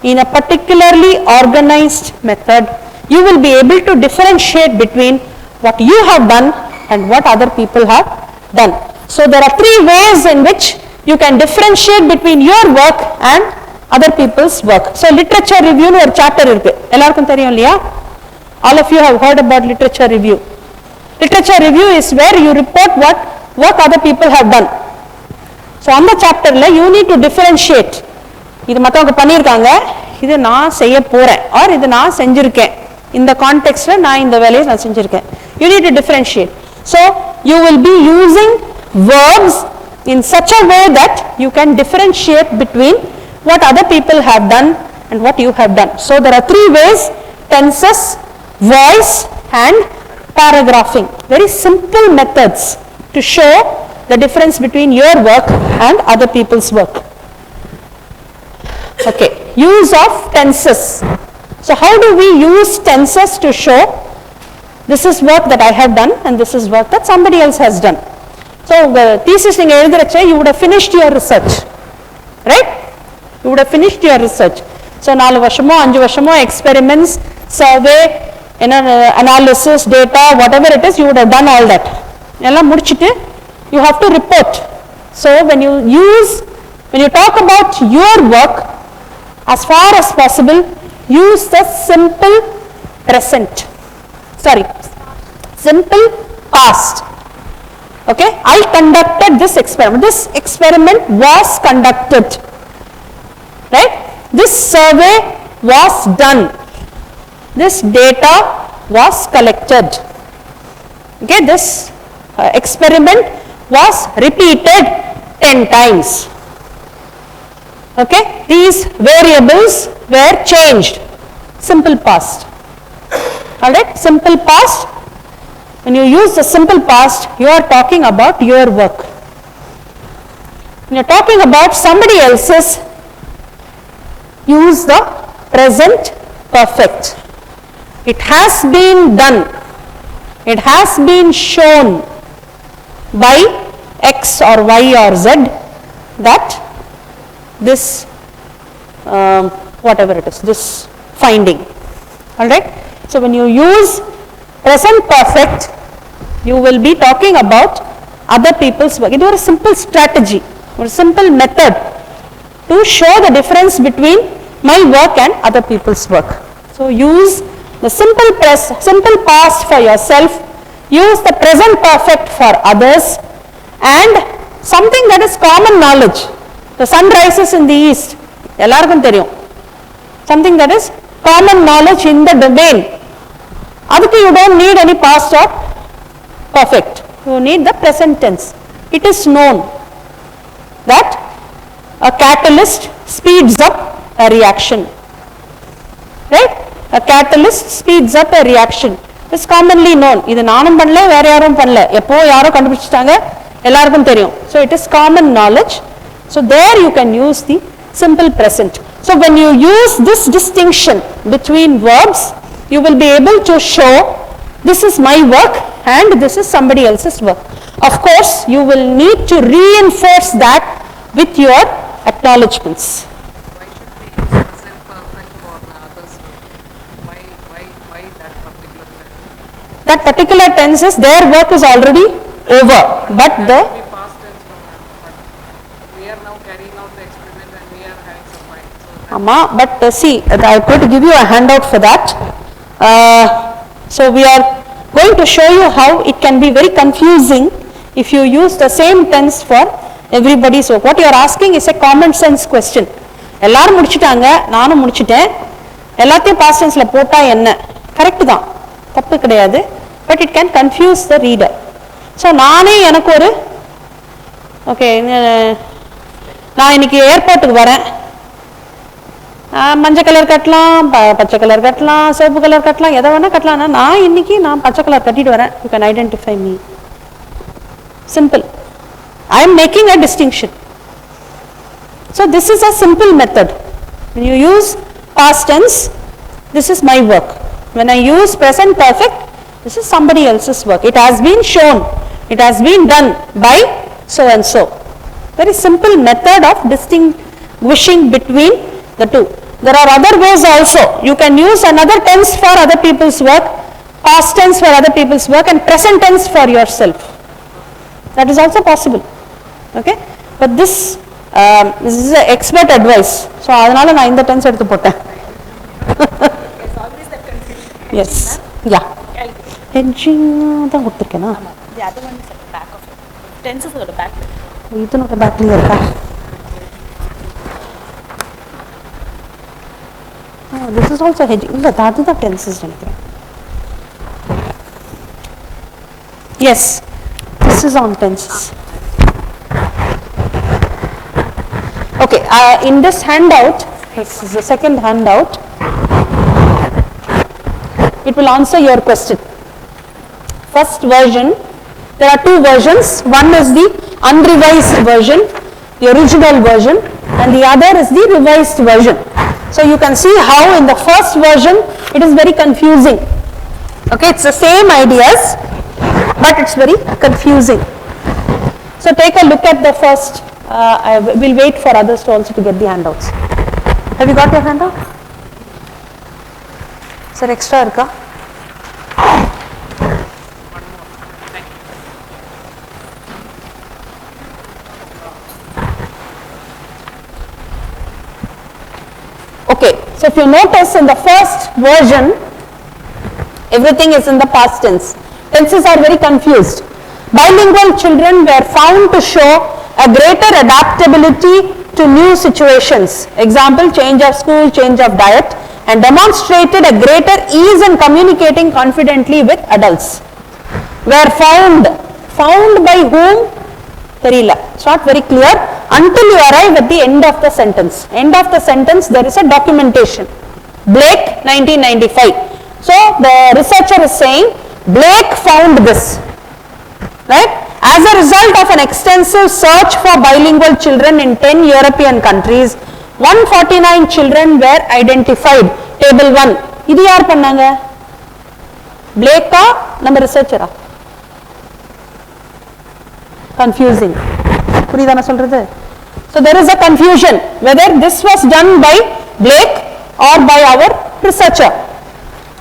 Speaker 2: in a particularly organized method, you will be able to differentiate between what you have done and what other people have done. So there are three ways in which you can differentiate between your work and other people's work. So literature review nu or chapter irukku. Ellarkum theriyum illaya? All of you have heard about literature review. Literature review is where you report what work other people have done. So on the chapter la you need to differentiate. இது மத்தவங்க பண்ணிருக்காங்க, இது நான் செய்ய போறேன், or இது நான் செஞ்சிருக்கேன். In the context la நான் இந்த வேலையை நான் செஞ்சிருக்கேன். You need to differentiate. So you will be using verbs in such a way that you can differentiate between what other people have done and what you have done. So there are three ways: tenses, voice and paragraphing. Very simple methods to show the difference between your work and other people's work. Okay, use of tenses. So how do we use tenses to show this is work that I have done and this is work that somebody else has done? So thesis நீங்க எழுதுறச்ச you would have finished your research, right? You would have finished your research. So 4 வருஷமோ 5 வருஷமோ experiments, survey, analysis, data, whatever it is, you would have done all that. எல்லாம் முடிச்சிட்டு you have to report. So when you talk about your work, as far as possible, use the simple past. Okay, I conducted this experiment. This experiment was conducted, right? This survey was done. This data was collected. Okay, this experiment was repeated 10 times. Okay, these variables were changed. Simple past. Alright, simple past. When you use the simple past, you are talking about your work. When you are talking about somebody else's, use the present perfect. It has been done. It has been shown by X or Y or Z that this whatever it is, this finding. Alright, so when you use present perfect, you will be talking about other people's work. It is a simple strategy or simple method to show the difference between my work and other people's work. So use the simple past for yourself, use the present perfect for others, and something that is common knowledge. The sun rises in the east. எல்லாருக்கும் தெரியும். Something that is common knowledge in the domain. அதுக்கு you don't need any past or perfect. You need the present tense. It is known that a catalyst speeds up a reaction. Right? A catalyst speeds up a reaction. It's commonly known. இது நானும் பண்ணல, வேற யாரும் பண்ணல. எப்போ யாரோ கண்டுபிடிச்சிட்டாங்க, எல்லாருக்கும் தெரியும். So it is common knowledge. So there you can use the simple present. So when you use this distinction between verbs, you will be able to show this is my work and this is somebody else's work. Of course, you will need to reinforce that with your acknowledgements.
Speaker 4: Why should we use present perfect for others? Why that particular tense?
Speaker 2: That particular tense is their work is already over, but the
Speaker 4: We past tense from that, but we are now carrying out the experiment and we are having some mind. So
Speaker 2: Amma, but see, I am going to give you a handout for that. So we are going to show you how it can be very confusing if you use the same tense for everybody's work. What you are asking is a common sense question. எல்லாரும் முடிச்சிட்டாங்க, நானும் முடிச்சிட்டேன், எல்லாத்தையும் past tenseல போட்டா என்ன? Correct தான், தப்பு கிடையாது, but it can confuse the reader. So நானே எனக்கு ஒரு ஓகே, நான் இன்னைக்கு ஏர்போர்ட்டுக்கு வரேன், மஞ்சள் கலர் கட்டலாம், பச்சை கலர் கட்டலாம், சிவப்பு கலர் கட்டலாம், எதை வேணா கட்டலாம். நான் இன்னைக்கு பச்சை கலர் கட்டிட்டு வரேன். You can identify me. Simple. I am making a distinction. So this is a simple method. When you use past tense, this is my work. When I use present perfect, This is somebody else's work. It has been shown. It has been done by so and so. Very simple method of distinguishing between the two. There are other ways also. You can use another tense for other people's work, past tense for other people's work, and present tense for yourself. That is also possible. Okay? But this is an expert advice. So, அதனால நான் இந்த tense எடுத்து போட்டேன்.
Speaker 1: There's always that confusion.
Speaker 2: Yes. Yeah. Hedging தான் கொடுத்திருக்கேனா?
Speaker 1: The other one is at the back of it. Tenses are at the back.
Speaker 2: இது நம்ம பேக்ல இருக்கா? Oh, this is also hedging. இல்ல அதுதான் tenses நினைக்கிறேன். Yes. This is on tenses. Okay, in this handout, this is the second handout, it will answer your question. First version, there are two versions. One is the unrevised version, the original version, and the other is the revised version. So you can see how in the first version it is very confusing. Okay, it's the same ideas, but it's very confusing. So take a look at the first. I will wait for others to also to get the handouts. Have you got your handout? Sir, extra irka? Okay, so if you notice in the first version, everything is in the past tense. Tenses are very confused. Bilingual children were found to show a greater adaptability to new situations. Example, change of school, change of diet, and demonstrated a greater ease in communicating confidently with adults. Were found. Found by whom? Therila. It's not very clear until you arrive at the end of the sentence. End of the sentence, there is a documentation. Blake, 1995. So the researcher is saying, Blake found this. Right? As a result of an extensive search for bilingual children in 10 European countries, 149 children were identified. Table 1. இது யார் பண்ணாங்க? Blake-ஆ நம்ம researcher-ஆ? Confusing. புரியுதா நான் சொல்றது? So there is a confusion whether this was done by Blake or by our researcher.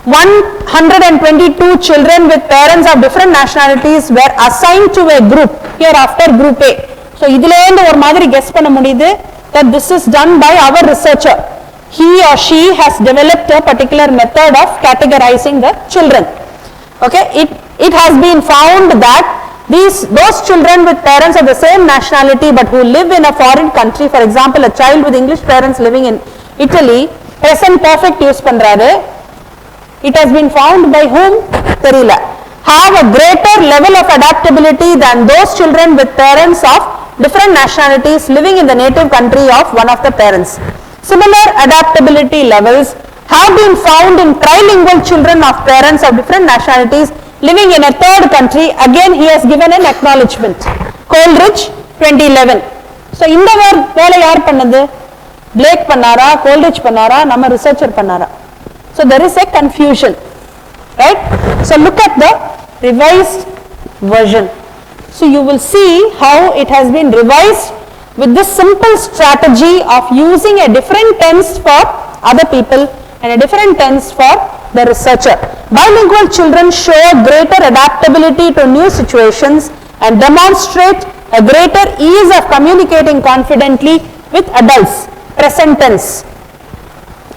Speaker 2: 122 children with parents of different nationalities were assigned to a group, hereafter group A. So இதிலேந்து ஒரு மாதிரி guess பண்ண முடியுது that this is done by our researcher. He or she has developed a particular method of categorizing the children. Okay, it has been found that those children with parents of the same nationality but who live in a foreign country, for example a child with English parents living in Italy, present perfect use பண்றாரு. It has been found by whom? Therila. Have a greater level of adaptability than those children with parents of different nationalities living in the native country of one of the parents. Similar adaptability levels have been found in trilingual children of parents of different nationalities living in a third country. Again he has given an acknowledgement. Coleridge, 2011. So இந்த வேலை யார் பண்ணது? Blake பண்ணாரா, Coleridge பண்ணாரா, நம்ம researcher பண்ணாரா? So there is a confusion, right? So look at the revised version. So you will see how it has been revised with this simple strategy of using a different tense for other people and a different tense for the researcher. Bilingual children show greater adaptability to new situations and demonstrate a greater ease of communicating confidently with adults. Present tense.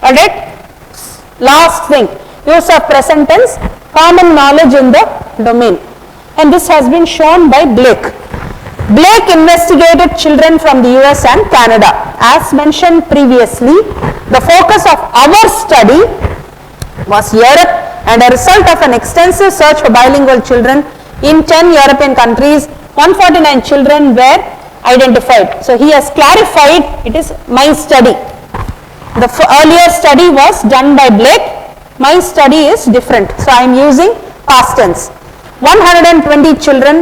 Speaker 2: Alright? Last thing, use of present tense, common knowledge in the domain. And this has been shown by Blake. Blake investigated children from the US and Canada. As mentioned previously, the focus of our study was Europe, and a result of an extensive search for bilingual children in 10 European countries, 149 children were identified. So he has clarified it is my study. The earlier study was done by Blake. My study is different. So I am using past tense. 120 children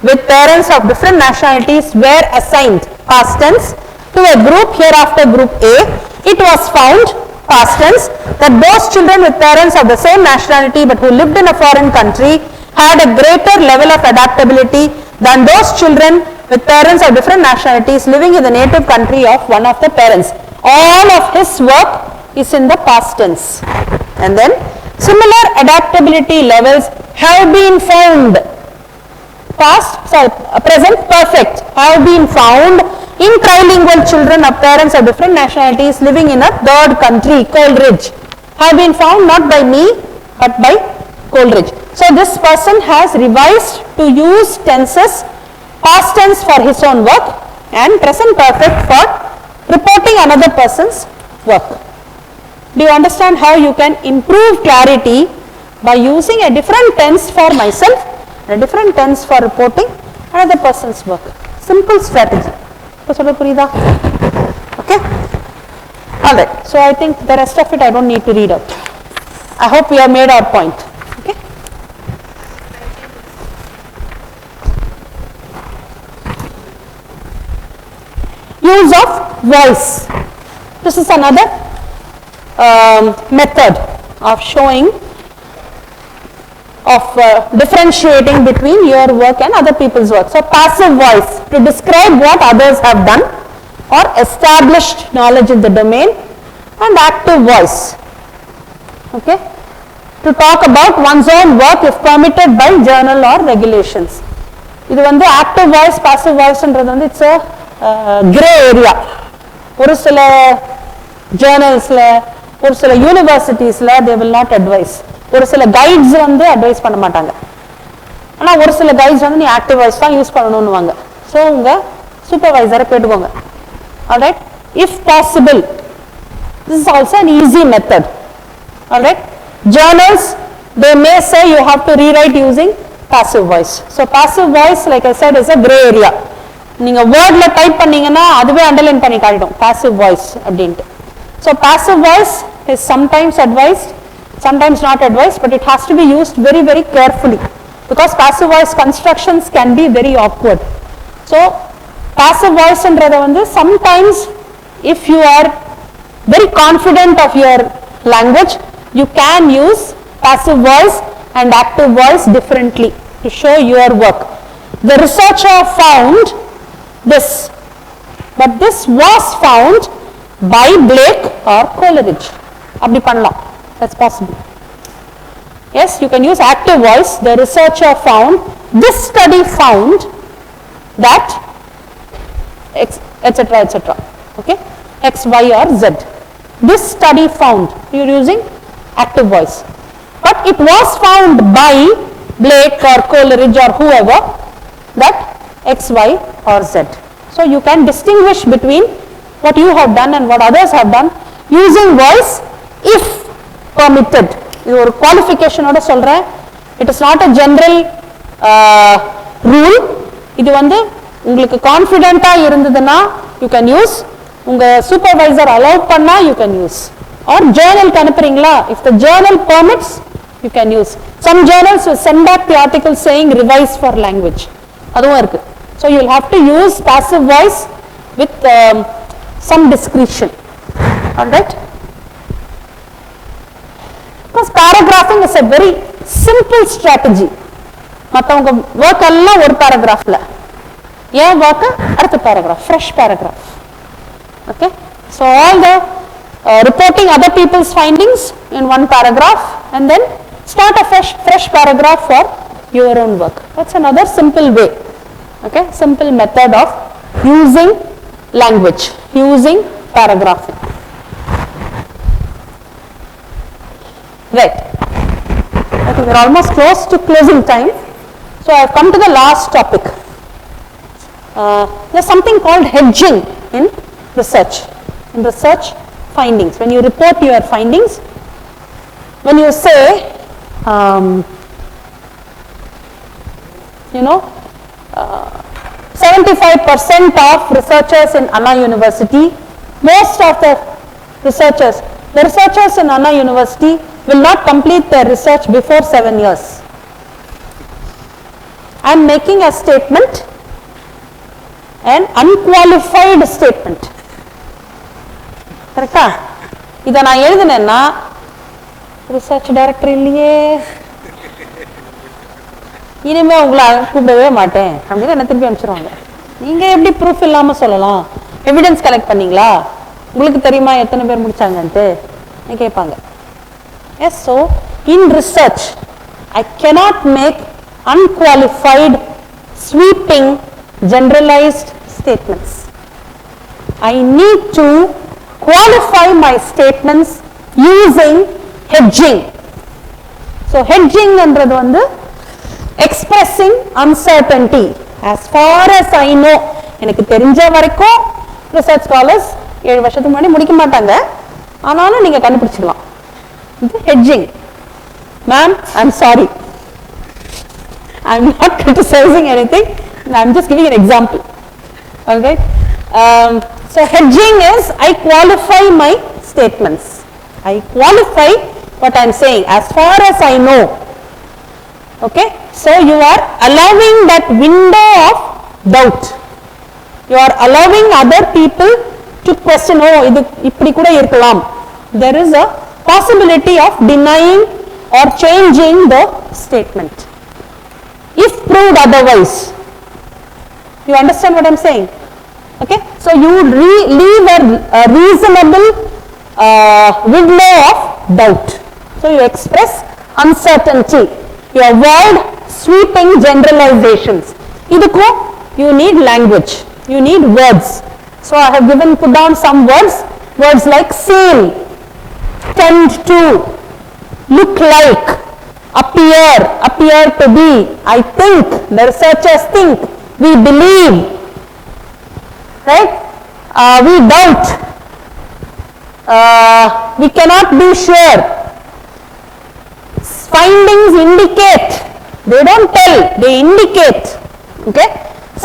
Speaker 2: with parents of different nationalities were assigned, past tense, to a group, hereafter group A. It was found past tense, that those children with parents of the same nationality but who lived in a foreign country had a greater level of adaptability than those children with parents of different nationalities living in the native country of one of the parents. All of his work is in the past tense. And then similar adaptability levels have been found, present perfect, have been found in trilingual children of parents of different nationalities living in a third country, Coleridge. Have been found not by me but by Coleridge. So this person has revised to use tenses, past tense for his own work and present perfect for reporting another person's work. Do you understand how you can improve clarity by using a different tense for myself, a different tense for reporting another person's work? Simple strategy. Okay? Alright, so I think the rest of it I don't need to read out. I hope we have made our point. Okay? Use of voice. This is another method of showing, of differentiating between your work and other people's work. So passive voice, to describe what others have done or established knowledge in the domain, and active voice, okay, to talk about one's own work if permitted by journal or regulations. இது வந்து active voice, passive voice ன்றது வந்து it's a gray area. ஒரு சில journalsல, ஒரு சில universitiesல they will not advise. ஒரு சில guides வந்து advise பண்ண மாட்டாங்க. ஆனா ஒரு சில guides வந்து நீ active voice தான் யூஸ் பண்ணணும்னுவாங்க. So உங்க supervisor கேட்டுக்கோங்க. Alright, if possible, this is also an easy method. Alright, journals, they may say you have to rewrite using passive voice. So passive voice, like I said, is a gray area. நீங்க wordல type பண்ணீங்கன்னா அதுவே underline பண்ணி காட்டிடும் passive voice அப்படின்ட்டு. So passive voice is sometimes advised, sometimes not advised, but it has to be used very, very carefully because passive voice constructions can be very awkward. So passive voice ன்றத வந்து sometimes if you are very confident of your language, you can use passive voice and active voice differently to show your work. The researcher found this, but this was found by Blake or Coleridge. Abdi pannalam, that's possible. Yes, you can use active voice. The researcher found, this study found that etc., etc. Okay, X, Y or Z. This study found, you are using active voice, but it was found by Blake or Coleridge or whoever that X, Y or Z. So you can distinguish between what you have done and what others have done using voice if permitted. இது ஒரு qualification ஓட சொல்றேன். It is not a general rule. இது வந்து உங்களுக்கு கான்ஃபிடென்ட்டா இருந்ததுன்னா you can use, உங்க supervisor allow பண்ணா you can use, or journal அனுப்புறீங்களா, if the journal permits you can use. Some journals will send back the article saying revise for language, அதுவும் இருக்கு. So you will have to use passive voice with some discretion. Alright, because paragraphing is a very simple strategy. மத்தவங்க work எல்லாம் ஒரு paragraphல, ஏன் work அடுத்த paragraph, fresh paragraph. Okay, so all the reporting other people's findings in one paragraph and then start a fresh paragraph for your own work. That's another simple way. Okay, simple method of using language, using paragraphing. Right, I think we're almost close to closing time, so I have come to the last topic. There's something called hedging in research findings. When you report your findings, when you say you know 75% of researchers in Anna University, most of the researchers in Anna University will not complete their research before 7 years. I am making a statement, an unqualified statement. Correct? இதை நான் எழுதினேன்னா research director இல்லையே, இனிமே உங்களை கூப்பிடவே மாட்டேன் அப்படின்னு என்ன திருப்பி அனுப்பிச்சிருவாங்க. நீங்க எப்படி ப்ரூஃப் இல்லாம சொல்லலாம்? எவிடன்ஸ் கலெக்ட் பண்ணீங்களா? உங்களுக்கு தெரியுமா எத்தனை பேர் முடிச்சாங்கன்ட்டு கேட்பாங்க. Yes, so in research I cannot make unqualified, sweeping, generalized statements. I need to qualify my statements using hedging. So hedging என்றது வந்து expressing uncertainty. As far as I know, எனக்கு தெரிஞ்ச வரைக்கும் ரிசர்ச் ஸ்காலர்ஸ் 7 வருஷத்துக்கு முன்னாடி முடிக்க மாட்டாங்க, ஆனாலும் நீங்க கண்டுபிடிச்சிடலாம். இது hedging. Ma'am, I'm sorry. I'm not criticizing anything. I'm just giving an example. All right. So hedging is I qualify my statements. I qualify what I'm saying as far as I know. Okay. So you are allowing that window of doubt. You are allowing other people to question. Oh, idu ipdi kuda irkalam. There is a possibility of denying or changing the statement if proved otherwise. You understand what I'm saying? Okay, so you leave a reasonable window of doubt. So you express uncertainty, you avoid sweeping generalizations. Idukku you need language, you need words. So I have put down some words like seem, tend to, look like, appear to be, I think, the researchers think, we believe, right? We doubt, we cannot be sure. Findings indicate, they don't tell, they indicate. Okay,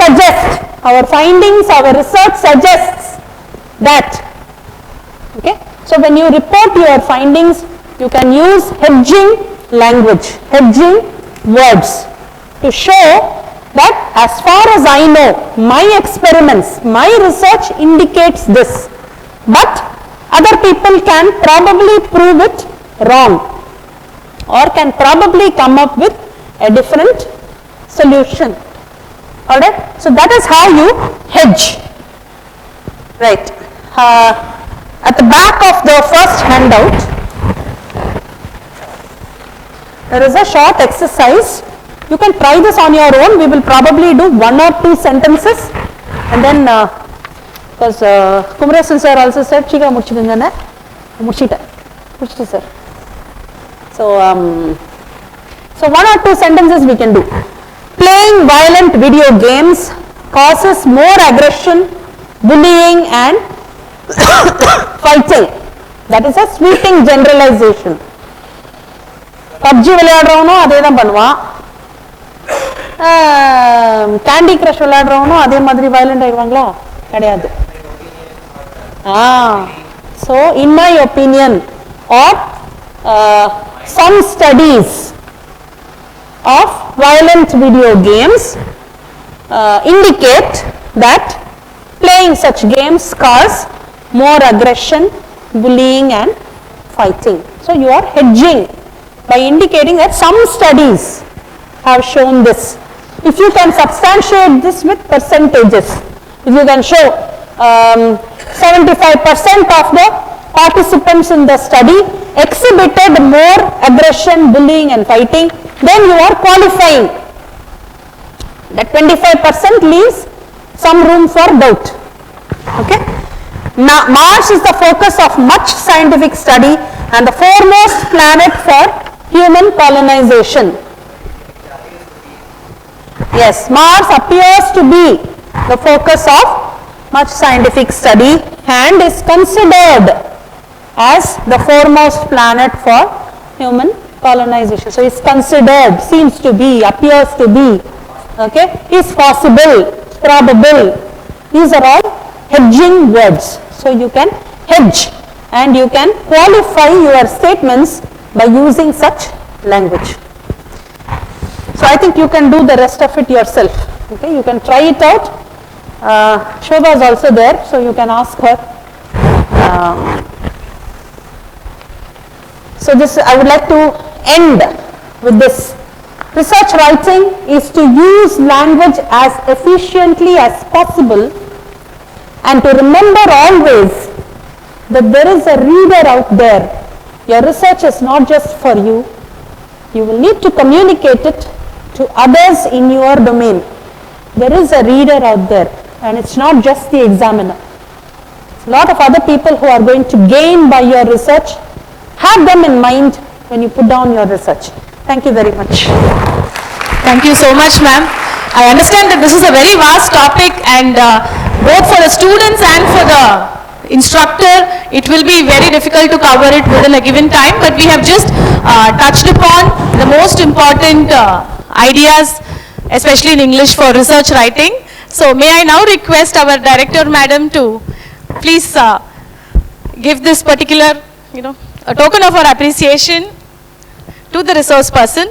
Speaker 2: suggest, our findings, our research suggests that. Okay, so when you report your findings, you can use hedging language, hedging words to show that as far as I know, my experiments, my research indicates this, but other people can probably prove it wrong or can probably come up with a different solution. All right, so that is how you hedge. Right. At the back of the first handout, there is a short exercise. You can try this on your own. We will probably do 1 or 2 sentences, and then because Kumaresan sir also said chika mudichidunga mudichita sir. So 1 or 2 sentences we can do. Playing violent video games causes more aggression, bullying and fighting. That is a sweeping generalization. PUBG விளையாடுறவனும் அதே தான் பண்ணுவான், candy crush விளையாடுறவனும் அதே மாதிரி violent ஆயிடுவாங்களா? கிடையாது. So in my opinion, or some studies of violent video games indicate that playing such games cause more aggression, bullying and fighting. So you are hedging by indicating that some studies have shown this. If you can substantiate this with percentages, if you can show 75% of the participants in the study exhibited more aggression, bullying and fighting, then you are qualifying. That 25% leaves some room for doubt. Okay. Now, Mars is the focus of much scientific study and the foremost planet for human colonization. Yes, Mars appears to be the focus of much scientific study and is considered as the foremost planet for human colonization. So it's considered, seems to be, appears to be, okay, is possible, probable. These are all hedging words. So you can hedge and you can qualify your statements by using such language. So I think you can do the rest of it yourself. Okay, you can try it out. Shobha is also there, so you can ask her.
Speaker 6: So this, I would like to end with this. Research writing is to use language as efficiently as possible and to remember always that there is a reader out there. Your research is not just for you. You will need to communicate it to others in your domain. There is a reader out there, and it's not just the examiner. A lot of other people who are going to gain by your research. Have them in mind when you put down your research. Thank you very much.
Speaker 1: Thank you so much, ma'am. I understand that this is a very vast topic, and both for the students and for the instructor, it will be very difficult to cover it within a given time, but we have just touched upon the most important ideas, especially in English for research writing. So may I now request our director, madam, to please give this particular, a token of our appreciation to the resource person.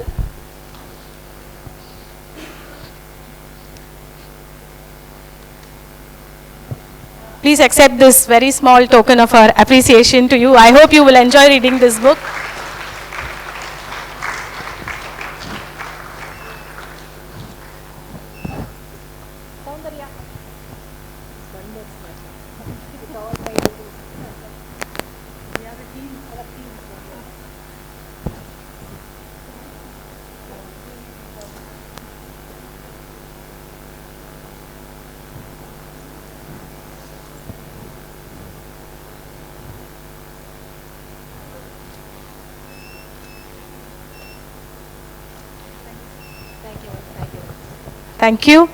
Speaker 1: Please accept this very small token of our appreciation to you. I hope you will enjoy reading this book. Thank you.